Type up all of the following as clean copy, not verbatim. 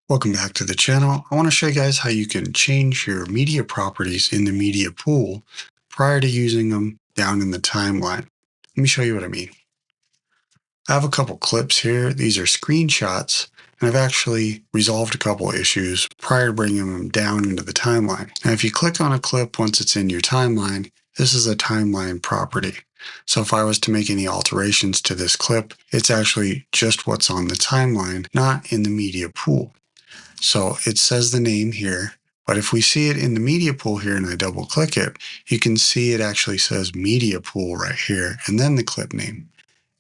Welcome back to the channel. I want to show you guys how you can change your media properties in the media pool prior to using them down in the timeline. Let me show you what I mean. I have a couple clips here. These are screenshots, and I've actually resolved a couple issues prior to bringing them down into the timeline. Now, if you click on a clip once it's in your timeline, this is a timeline property. So if I was to make any alterations to this clip, it's actually just what's on the timeline, not in the media pool. So it says the name here, but if we see it in the media pool here and I double click it, you can see it actually says media pool right here and then the clip name.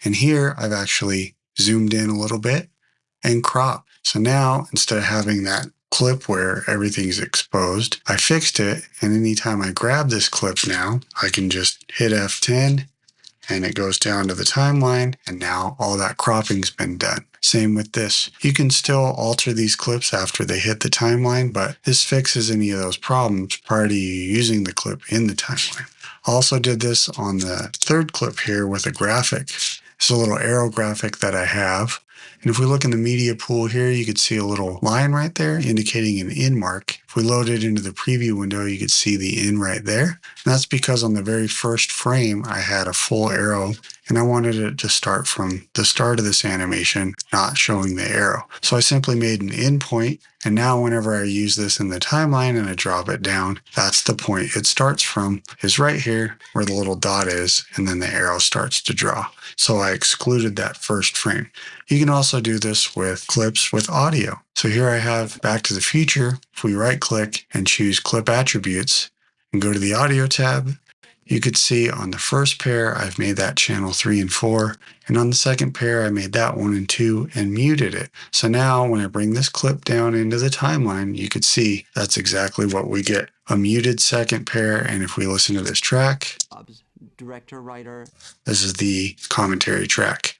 And here I've actually zoomed in a little bit and cropped. So now instead of having that clip where everything's exposed, I fixed it. And anytime I grab this clip now, I can just hit F10 and it goes down to the timeline, and now all that cropping's been done. Same with this. You can still alter these clips after they hit the timeline, but this fixes any of those problems prior to you using the clip in the timeline. I also did this on the third clip here with a graphic. It's a little arrow graphic that I have. And if we look in the media pool here, you could see a little line right there indicating an in mark. If we load it into the preview window, you could see the in right there. And that's because on the very first frame, I had a full arrow and I wanted it to start from the start of this animation, not showing the arrow. So I simply made an in point. And now whenever I use this in the timeline and I drop it down, that's the point it starts from, is right here where the little dot is, and then the arrow starts to draw. So I excluded that first frame. You can also do this with clips with audio. So here I have Back to the Future. If we right click and choose Clip Attributes and go to the Audio tab, you could see on the first pair, I've made that channel 3 and 4. And on the second pair, I made that 1 and 2 and muted it. So now when I bring this clip down into the timeline, you could see that's exactly what we get. A muted second pair. And if we listen to this track, director, writer, this is the commentary track.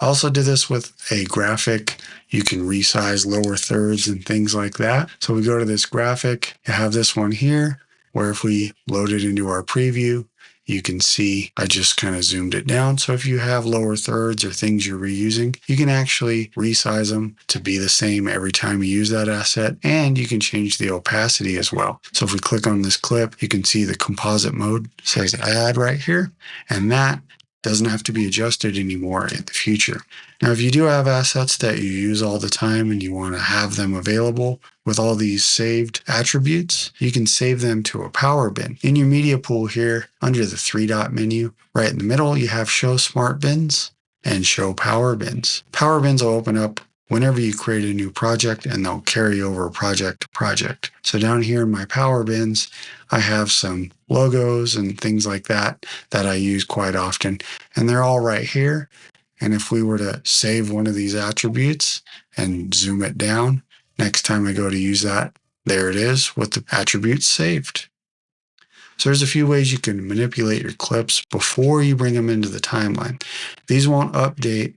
I also did this with a graphic. You can resize lower thirds and things like that. So we go to this graphic, you have this one here, where if we load it into our preview, you can see I just kind of zoomed it down. So if you have lower thirds or things you're reusing, you can actually resize them to be the same every time you use that asset. And you can change the opacity as well. So if we click on this clip, you can see the composite mode says add right here. And that doesn't have to be adjusted anymore in the future. Now, if you do have assets that you use all the time and you want to have them available with all these saved attributes, you can save them to a power bin. In your media pool here, under the 3-dot menu, right in the middle, you have Show Smart Bins and Show Power Bins. Power bins will open up whenever you create a new project, and they'll carry over project to project. So down here in my power bins, I have some logos and things like that that I use quite often, and they're all right here. And if we were to save one of these attributes and zoom it down, next time I go to use that, there it is with the attributes saved. So there's a few ways you can manipulate your clips before you bring them into the timeline. These won't update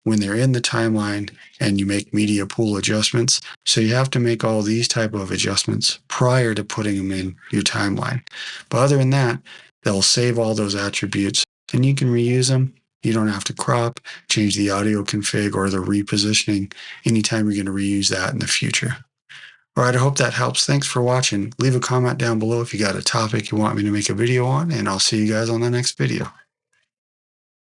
when they're in the timeline and you make media pool adjustments. So you have to make all these type of adjustments prior to putting them in your timeline. But other than that, they'll save all those attributes and you can reuse them. You don't have to crop, change the audio config or the repositioning anytime you're going to reuse that in the future. All right, I hope that helps. Thanks for watching. Leave a comment down below if you got a topic you want me to make a video on, and I'll see you guys on the next video.